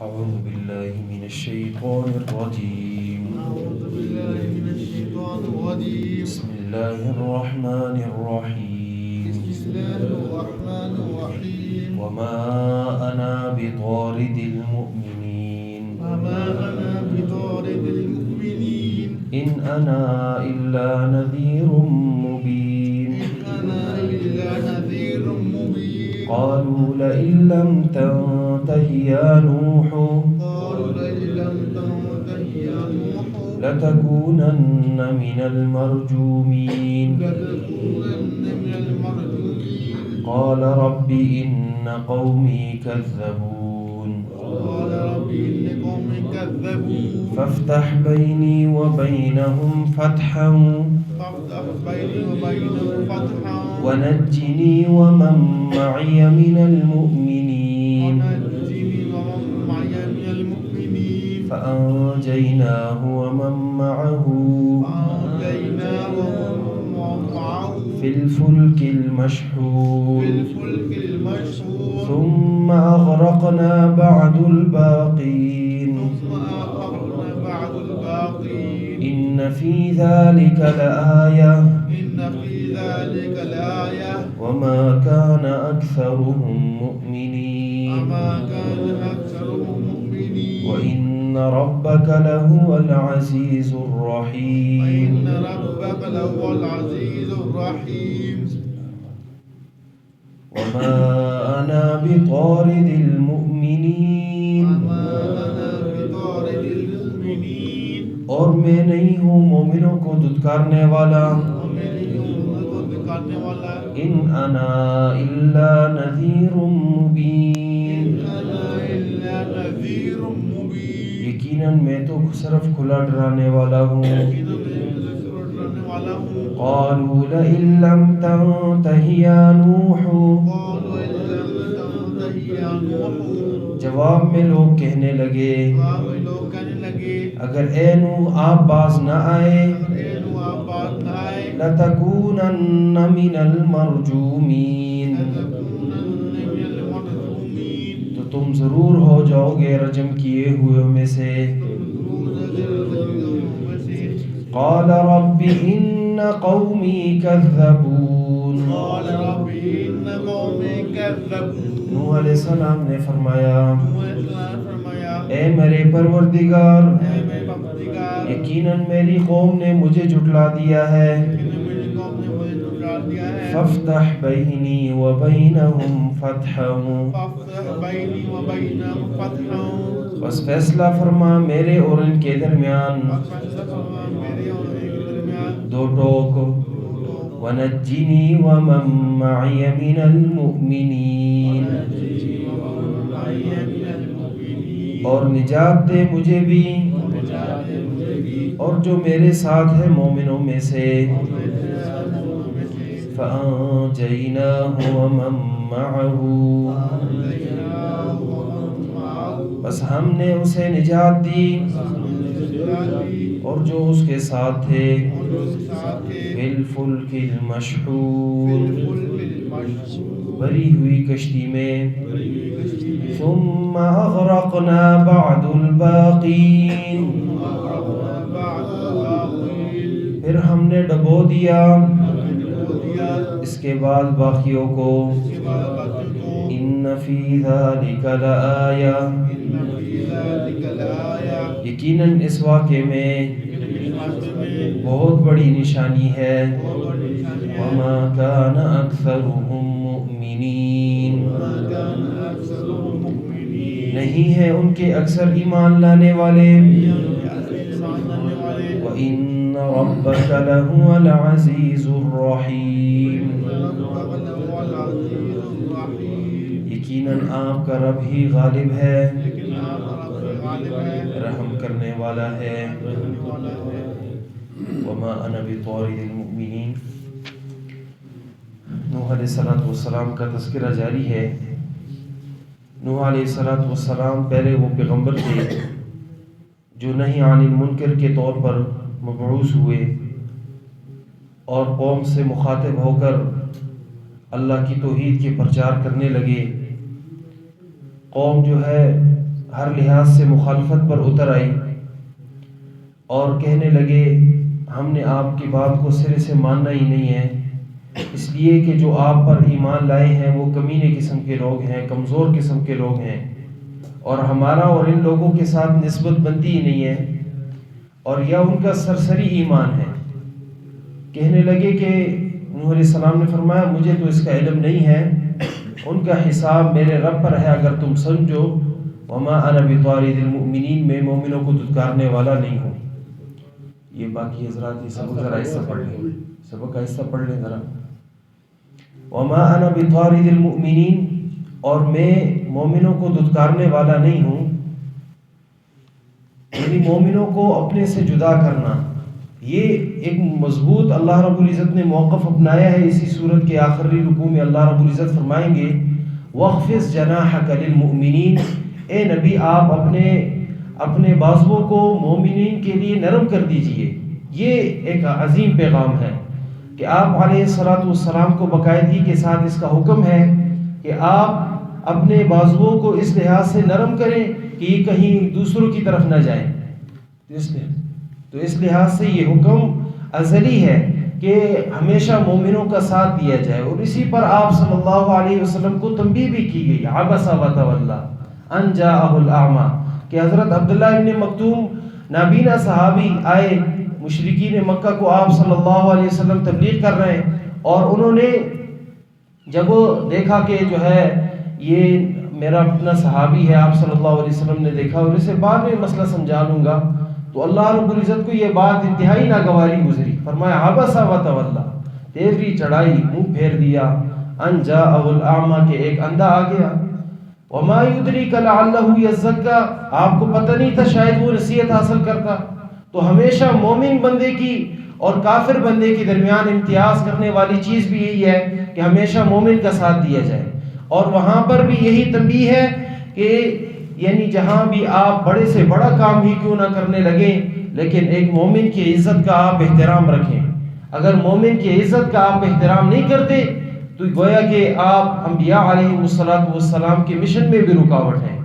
أعوذ بالله من الشيطان الرجيم. بسم الله الرحمن الرحيم. وما أنا بطارد المؤمنين إن أنا إلا نذير مبين قالوا لئن لم تنته يا نوح لتكونن من المرجومين قال رب إن قومي كذبون فافتح بيني وبينهم فتحا ونجني ومن معي من المؤمنين فأنجيناه ومن معه في الفلك المشحون ثم أغرقنا بعد الباقين إن في ذلك لآية وما كان أكثرهم مؤمنين وإن ربك لهو العزيز الرحيم. وما أنا بطارد المؤمنين اور میں نہیں ہوں مومنوں کو دھتکارنے والا. ان انا الا نذیر مبین یقیناً میں تو صرف کھلا ڈرانے والا ہوں. قالوا لئن لم تنته يا نوح جواب میں لوگ کہنے لگے اگر اے نوح آپ باز نہ آئے لتکونن من المرجومین تو تم ضرور ہو جاؤ گے رجم کیے ہوئے میں سے. قال رب ان قومی کذبون نوح علیہ السلام نے فرمایا اے میرے پروردگار یقیناً میری قوم نے مجھے جھٹلا دیا ہے. فافتح بینی وبینہم فتحا بس فیصلہ فرما میرے اور ان کے درمیان دو ٹوک. ونجنی ومن معی من المؤمنین اور نجات دے مجھے بھی اور جو میرے ساتھ ہے مومنوں میں سے. فأنجیناہ ومن معہ بس ہم نے اسے نجات دی اور جو اس کے ساتھ تھے. بالفلک المشحون بھری ہوئی کشتی میں. ثم اغرقنا بعد الباقین پھر ہم نے ڈبو دیا اس کے بعد باقیوں کو. ان فی ذلک لآیہ یقیناً اس واقعے میں بہت بڑی نشانی ہے. وما کان اکثرهم مؤمنین نہیں ہے ان کے اکثر ایمان لانے والے. وَإِنَّ رَبَّكَ لَهُوَ الْعَزِيزُ الرَّحِيمُ یقیناً آپ کا رب ہی غالب ہے رحم کرنے والا ہے. وما انا بطارد المؤمنین نوح علیہ السلام کا تذکرہ جاری ہے. نوح علیہ السلام پہلے وہ پیغمبر تھے جو نہی عن المنکر کے طور پر مبعوث ہوئے اور قوم سے مخاطب ہو کر اللہ کی توحید کے پرچار کرنے لگے. قوم جو ہے ہر لحاظ سے مخالفت پر اتر آئی اور کہنے لگے ہم نے آپ کی بات کو سرے سے ماننا ہی نہیں ہے، اس لیے کہ جو آپ پر ایمان لائے ہیں وہ کمینے قسم کے لوگ ہیں، کمزور قسم کے لوگ ہیں، اور ہمارا اور ان لوگوں کے ساتھ نسبت بنتی ہی نہیں ہے، اور یا ان کا سرسری ایمان ہے۔ کہنے لگے کہ نوح علیہ السلام نے فرمایا مجھے تو اس کا علم نہیں ہے، ان کا حساب میرے رب پر ہے اگر تم سمجھو، وما انا بطارد المؤمنین، میں مومنوں کو دھتکارنے والا نہیں ہوں۔ یہ باقی حضرات یہ سبق ذرا حصہ پڑھ لیں، سبق کا حصہ پڑھ لیں ذرا۔ وما انا بطارد المؤمنین، اور میں مومنوں کو دھتکارنے والا نہیں ہوں، یعنی مومنوں کو اپنے سے جدا کرنا، یہ ایک مضبوط اللہ رب العزت نے موقف اپنایا ہے۔ اسی صورت کے آخری رکوع میں اللہ رب العزت فرمائیں گے وَاخْفِضْ جَنَاحَكَ لِلْمُؤْمِنِينَ، اے نبی آپ اپنے بازوؤں کو مومنین کے لیے نرم کر دیجئے۔ یہ ایک عظیم پیغام ہے کہ آپ علیہ السلام کو باقاعدگی کے ساتھ اس کا حکم ہے کہ آپ اپنے بازوؤں کو اس لحاظ سے نرم کریں کہ یہ کہیں دوسروں کی طرف نہ جائیں۔ تو اس لحاظ سے یہ حکم ازلی ہے کہ ہمیشہ مومنوں کا ساتھ دیا جائے، اور اسی پر آپ صلی اللہ علیہ وسلم کو تنبیہ بھی کی گئی، عبس وتولی ان جاءہ الاعمی، کہ حضرت عبداللہ ابن مکتوم نابینا صحابی آئے، مشرکین مکہ کو آپ صلی اللہ علیہ وسلم تبلیغ کر رہے ہیں، اور انہوں نے جب وہ دیکھا کہ جو ہے یہ میرا اپنا صحابی ہے، آپ صلی اللہ علیہ وسلم نے دیکھا اور اسے بعد میں مسئلہ سمجھا لوں گا، تو اللہ رب العزت کو یہ بات انتہائی ناگواری گزری، فرمایا عبس وتولی، تیوری چڑھائی، منہ پھیر دیا، ان جاءہ الاعمی، کہ ایک اندھا آ گیا، وما یدریک لعلہ یزکیٰ، آپ کو پتہ نہیں تھا شاید وہ نصیحت حاصل کرتا۔ تو ہمیشہ مومن بندے کی اور کافر بندے کے درمیان امتیاز کرنے والی چیز بھی یہی ہے کہ ہمیشہ مومن کا ساتھ دیا جائے، اور وہاں پر بھی یہی تنبیہ ہے کہ یعنی جہاں بھی آپ بڑے سے بڑا کام ہی کیوں نہ کرنے لگیں، لیکن ایک مومن کی عزت کا آپ احترام رکھیں۔ اگر مومن کی عزت کا آپ احترام نہیں کرتے تو گویا کہ آپ انبیاء علیہ السلام کے مشن میں بھی رکاوٹ ہیں،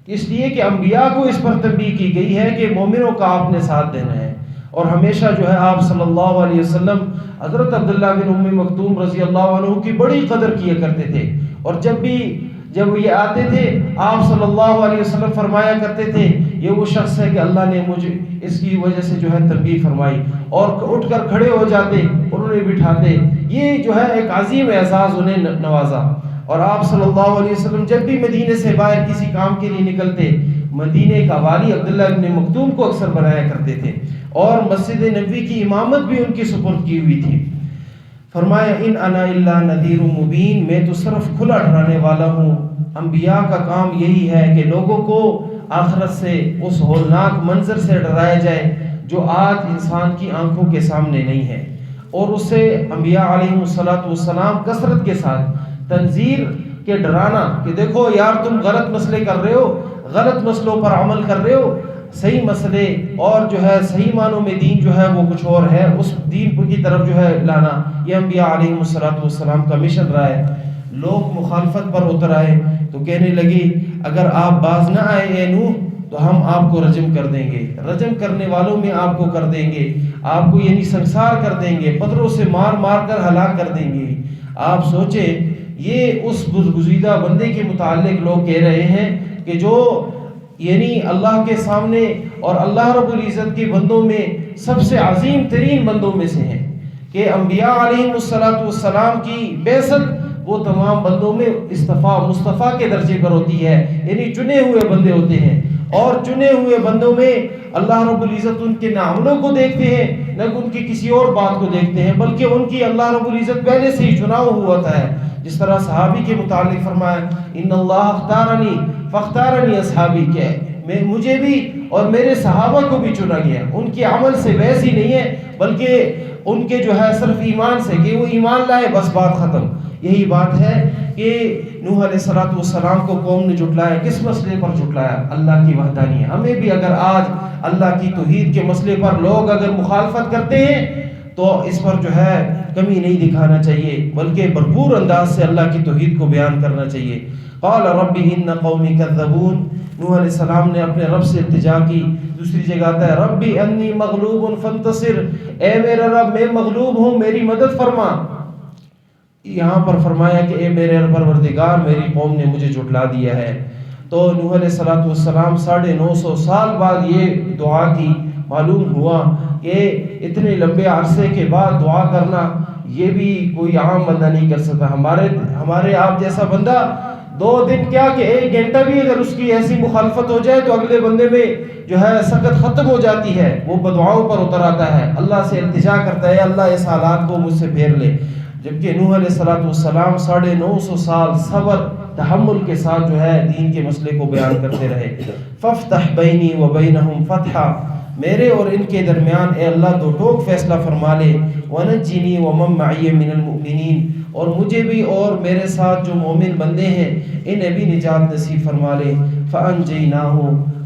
اس لیے کہ انبیاء کو اس پر تنبیہ کی گئی ہے کہ مومنوں کا آپ نے ساتھ دینا ہے۔ اور ہمیشہ جو ہے آپ صلی اللہ علیہ وسلم حضرت عبداللہ بن ام مکتوم رضی اللہ عنہ کی بڑی قدر کیا کرتے تھے، اور جب یہ آتے تھے آپ صلی اللہ علیہ وسلم فرمایا کرتے تھے یہ وہ شخص ہے کہ اللہ نے مجھے اس کی وجہ سے جو ہے تنبیہ فرمائی، اور اٹھ کر کھڑے ہو جاتے اور انہیں بٹھاتے، یہ جو ہے ایک عظیم اعزاز انہیں نوازا۔ اور آپ صلی اللہ علیہ وسلم جب بھی مدینے سے باہر کسی کام کے لیے نکلتے، مدینے کا والی عبداللہ ابن مکتوم کو اکثر بنایا کرتے تھے، اور مسجد نبوی کی امامت بھی ان کی سپرد کی ہوئی تھی۔ فرمایا ان انا الا نذیر مبین، میں تو صرف کھلا ڈرانے والا ہوں۔ انبیاء کا کام یہی ہے کہ لوگوں کو آخرت سے اس ہولناک منظر سے ڈرایا جائے جو آج انسان کی آنکھوں کے سامنے نہیں ہے، اور اس سے انبیاء علیہ السلام کثرت کے ساتھ تنذیر کے ڈرانا کہ دیکھو یار تم غلط مسئلے کر رہے ہو، غلط مسئلوں پر عمل کر رہے ہو، صحیح مسئلے اور جو ہے صحیح معنوں میں دین جو ہے وہ کچھ اور ہے، اس دین کی طرف جو ہے لانا، یہ انبیاء علیہ السلام کا مشن رہا ہے۔ لوگ مخالفت پر اتر آئے تو کہنے لگے اگر آپ باز نہ آئے اے نوح تو ہم آپ کو رجم کر دیں گے، رجم کرنے والوں میں آپ کو کر دیں گے، آپ کو یعنی سنسار کر دیں گے، پتھروں سے مار مار کر ہلاک کر دیں گے۔ آپ سوچیں یہ اس برگزیدہ بندے کے متعلق لوگ کہہ رہے ہیں کہ جو یعنی اللہ کے سامنے اور اللہ رب العزت کے بندوں میں سب سے عظیم ترین بندوں میں سے ہیں، کہ انبیاء علیہ السلام کی بعثت وہ تمام بندوں میں مصطفیٰ کے درجے پر ہوتی ہے، یعنی چنے ہوئے بندے ہوتے ہیں، اور چنے ہوئے بندوں میں اللہ رب العزت ان کے نہ عملوں کو دیکھتے ہیں نہ ان کی کسی اور بات کو دیکھتے ہیں، بلکہ ان کی اللہ رب العزت پہلے سے ہی چناؤ ہوا ہوتا ہے۔ جس طرح صحابی کے متعلق فرمایا ان اللہ اختارنی فاختارنی اصحابی، کہ مجھے بھی اور میرے صحابہ کو بھی چنا گیا، ان کے عمل سے بحث ہی نہیں ہے بلکہ ان کے جو ہے صرف ایمان سے، کہ وہ ایمان لائے بس بات ختم۔ یہی بات ہے کہ نوح علیہ السلام کو قوم نے جھٹلایا، کس مسئلے پر جھٹلایا؟ اللہ کی وحدانیت۔ ہمیں بھی اگر آج اللہ کی توحید کے مسئلے پر لوگ اگر مخالفت کرتے ہیں تو اس پر جو ہے کمی نہیں دکھانا چاہیے بلکہ بھرپور انداز سے اللہ کی توحید کو بیان کرنا چاہیے۔ قال رب ان قومی کذبون، نوح علیہ السلام نے اپنے رب سے التجا کی۔ دوسری جگہ آتا ہے ربی انی مغلوب فانتصر، اے میرا رب میں مغلوب ہوں میری مدد فرما۔ یہاں پر فرمایا کہ اے میرے پروردگار میری قوم نے مجھے جھٹلا دیا ہے۔ تو نوح علیہ السلام 950 سال بعد یہ دعا کی۔ معلوم ہوا کہ اتنے لمبے عرصے کے بعد دعا کرنا یہ بھی کوئی عام بندہ نہیں کر سکتا۔ ہمارے آپ جیسا بندہ 2 دن کیا کہ 1 گھنٹہ بھی اگر اس کی ایسی مخالفت ہو جائے تو اگلے بندے میں جو ہے سکت ختم ہو جاتی ہے، وہ بدعاؤں پر اتر آتا ہے، اللہ سے التجا کرتا ہے اللہ اس حالات کو مجھ سے پھیر لے۔ جبکہ نوح علیہ السلام 950 سال صبر تحمل کے ساتھ جو ہے دین کے مسئلے کو بیان کرتے رہے۔ فافتح بینی و بینہم فتحا، میرے اور ان کے درمیان اے اللہ دو ٹوک فیصلہ فرما لے۔ ونجنی ومن معی من المؤمنین، اور مجھے بھی اور میرے ساتھ جو مومن بندے ہیں انہیں بھی نجات نصیب فرما لے۔ فانجیناہ،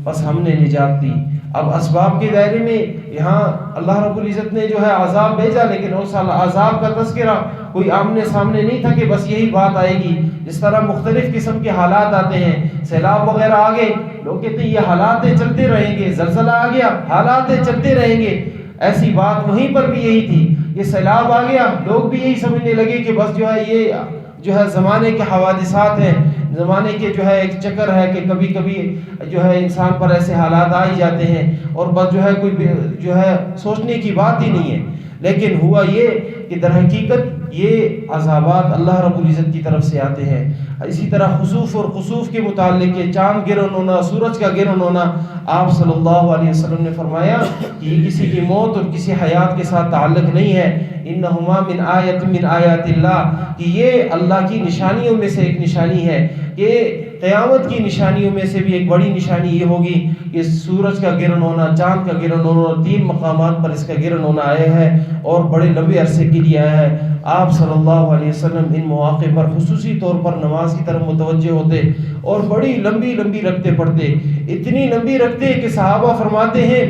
بس ہم نے نجات دی۔ اب اسباب کے دائرے میں یہاں اللہ رب العزت نے جو ہے عذاب بھیجا، لیکن اس عذاب کا تذکرہ کوئی آمنے سامنے نہیں تھا کہ بس یہی بات آئے گی۔ جس طرح مختلف قسم کے حالات آتے ہیں، سیلاب وغیرہ آ گئے، لوگ کہتے ہیں یہ حالات چلتے رہیں گے، زلزلہ آ گیا حالات چلتے رہیں گے۔ ایسی بات وہیں پر بھی یہی تھی، یہ سیلاب آ گیا لوگ بھی یہی سمجھنے لگے کہ بس جو ہے یہ جو ہے زمانے کے حوادثات ہیں، زمانے کے جو ہے ایک چکر ہے کہ کبھی کبھی جو ہے انسان پر ایسے حالات آ ہی جاتے ہیں، اور بس جو ہے کوئی جو ہے سوچنے کی بات ہی نہیں ہے۔ لیکن ہوا یہ کہ در حقیقت یہ عذابات اللہ رب العزت کی طرف سے آتے ہیں۔ اسی طرح خسوف اور خسوف کے متعلق چاند گرہن ہونا، سورج کا گرہن ہونا، آپ صلی اللہ علیہ وسلم نے فرمایا کہ یہ کسی کی موت اور کسی حیات کے ساتھ تعلق نہیں ہے۔ انہما من آیت من آیات اللہ، کہ یہ اللہ کی نشانیوں میں سے ایک نشانی ہے، کہ قیامت کی نشانیوں میں سے بھی ایک بڑی نشانی یہ ہوگی کہ سورج کا گرہن ہونا، چاند کا گرہن ہونا، 3 مقامات پر اس کا گرہن ہونا آیا ہے اور بڑے لمبے عرصے کے لیے آیا ہے۔ آپ صلی اللہ علیہ وسلم ان مواقع پر خصوصی طور پر نماز کی طرف متوجہ ہوتے اور بڑی لمبی لمبی رکعتیں پڑھتے، اتنی لمبی رکعتیں کہ صحابہ فرماتے ہیں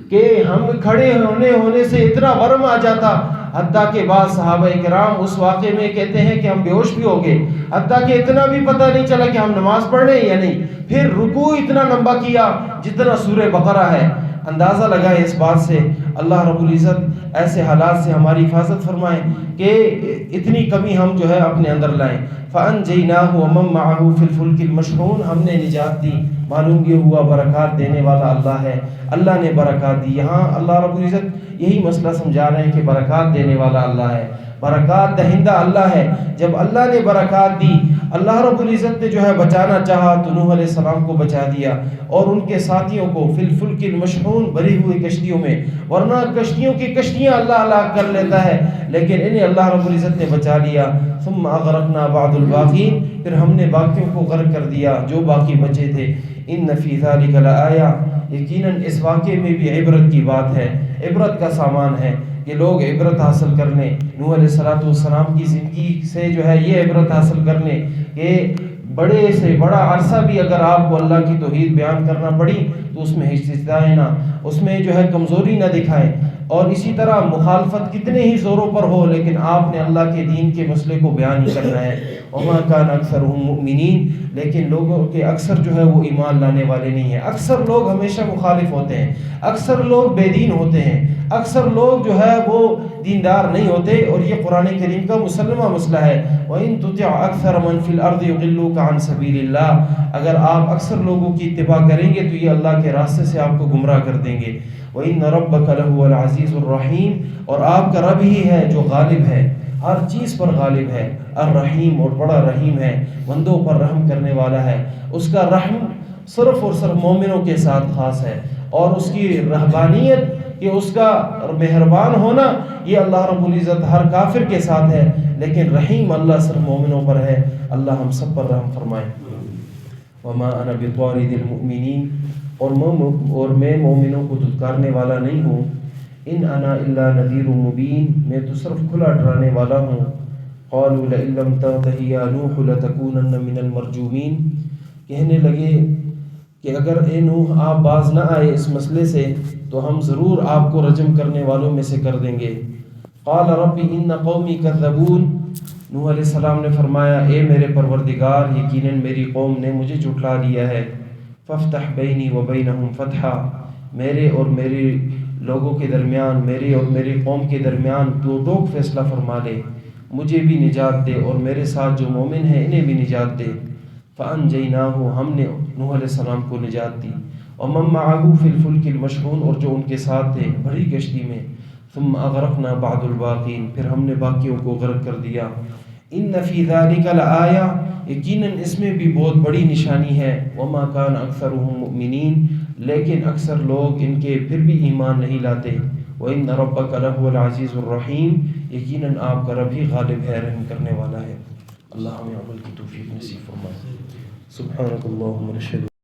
کہ ہم کھڑے ہونے سے اتنا ورم آ جاتا، حتیٰ کہ بعض صحابہ کرام اس واقعے میں کہتے ہیں کہ ہم بے ہوش بھی ہو گئے، حتیٰ کہ اتنا بھی پتہ نہیں چلا کہ ہم نماز پڑھ رہے ہیں یا نہیں۔ پھر رکوع اتنا لمبا کیا جتنا سورہ بقرہ ہے۔ اندازہ لگائیں اس بات سے، اللہ رب العزت ایسے حالات سے ہماری حفاظت فرمائے کہ اتنی کمی ہم جو ہے اپنے اندر لائیں۔ فَأَنْجَيْنَاهُ وَمَن مَّعَهُ فِي الْفُلْكِ الْمَشْحُونِ، ہم نے نجات دی۔ معلوم یہ ہوا برکات دینے والا اللہ ہے، اللہ نے برکات دی۔ یہاں اللہ رب العزت یہی مسئلہ سمجھا رہے ہیں کہ برکات دینے والا اللہ ہے، برکات دہندہ اللہ ہے۔ جب اللہ نے برکات دی، اللہ رب العزت نے جو ہے بچانا چاہا تو نوح علیہ السلام کو بچا دیا اور ان کے ساتھیوں کو فی الفلک المشحون، بھری ہوئی کشتیوں میں، ورنہ کشتیوں کی کشتیاں اللہ ہلاک کر لیتا ہے، لیکن انہیں اللہ رب العزت نے بچا لیا۔ ثم اغرقنا بعد الباقین، پھر ہم نے باقیوں کو غرق کر دیا جو باقی بچے تھے۔ ان فی ذلک لآیہ، یقیناً اس واقعے میں بھی عبرت کی بات ہے، عبرت کا سامان ہے کہ لوگ عبرت حاصل کر لیں۔ نوح علیہ السلام کی زندگی سے جو ہے یہ عبرت حاصل کر لیں کہ بڑے سے بڑا عرصہ بھی اگر آپ کو اللہ کی توحید بیان کرنا پڑی تو اس میں ہچکچائیں نہ، اس میں جو ہے کمزوری نہ دکھائیں، اور اسی طرح مخالفت کتنے ہی زوروں پر ہو لیکن آپ نے اللہ کے دین کے مسئلے کو بیان ہی کرنا ہے۔ وما کان اکثرهم مؤمنین، لیکن لوگوں کے اکثر جو ہے وہ ایمان لانے والے نہیں ہیں۔ اکثر لوگ ہمیشہ مخالف ہوتے ہیں، اکثر لوگ بے دین ہوتے ہیں، اکثر لوگ جو ہے وہ دیندار نہیں ہوتے، اور یہ قرآن کریم کا مسلمہ مسئلہ ہے۔ وَإِن تُطِعْ أَكْثَرَ مَنْ فِي الْأَرْضِ يُضِلُّوكَ عَنْ سَبِيلِ اللَّهِ، اگر آپ اکثر لوگوں کی اتباع کریں گے تو یہ اللہ کے راستے سے آپ کو گمراہ کر دیں گے۔ وَإِنَّ رَبَّكَ لَهُوَ الْعَزِيزُ الرَّحِيمُ، اور آپ کا رب ہی ہے جو غالب ہے، ہر چیز پر غالب ہے، الرحیم، اور بڑا رحیم ہے، بندوں پر رحم کرنے والا ہے۔ اس کا رحم صرف اور صرف مومنوں کے ساتھ خاص ہے، اور اس کی رحمانیت کہ اس کا مہربان ہونا یہ اللہ رب العزت ہر کافر کے ساتھ ہے، لیکن رحیم اللہ صرف مومنوں پر ہے۔ اللہ ہم سب پر رحم فرمائے۔ وما انا بطارد المؤمنین، اور میں مومنوں کو دھتکارنے والا نہیں ہوں۔ ان انا الا نذیر مبین، میں تو صرف کھلا ڈرانے والا ہوں۔ قالوا لئن لم تنته یا نوح لتکونن من المرجومین، کہنے لگے کہ اگر اے نوح آپ باز نہ آئے اس مسئلے سے تو ہم ضرور آپ کو رجم کرنے والوں میں سے کر دیں گے۔ قال رب ان قومی کذبون، نوح علیہ السلام نے فرمایا اے میرے پروردگار یقیناً میری قوم نے مجھے جھٹلا دیا ہے، فافتح بینی و بینہم فتحا، میرے اور میرے لوگوں کے درمیان، میرے اور میری قوم کے درمیان دو ٹوک فیصلہ فرما لے، مجھے بھی نجات دے اور میرے ساتھ جو مومن ہیں انہیں بھی نجات دے۔ فانجیناہ، ہم نے نوح علیہ السلام کو نجات دی، ومن معہ فی الفلک المشحون، اور جو ان کے ساتھ تھے بڑی کشتی میں، ثم اغرقنا بعد الباقین، پھر ہم نے باقیوں کو غرق کر دیا۔ ان فی ذلک لآیہ، یقیناً اس میں بھی بہت بڑی نشانی ہے، وما کان اکثرهم مؤمنین، لیکن اکثر لوگ ان کے پھر بھی ایمان نہیں لاتے۔ وان ربک لہو العزیز الرحیم، یقیناً آپ کا رب ہی غالب ہے، رحم کرنے والا ہے۔ اللہ ہمیں عمل کی توفیق نصیب فرمائے۔ سبحانک اللہم نشہد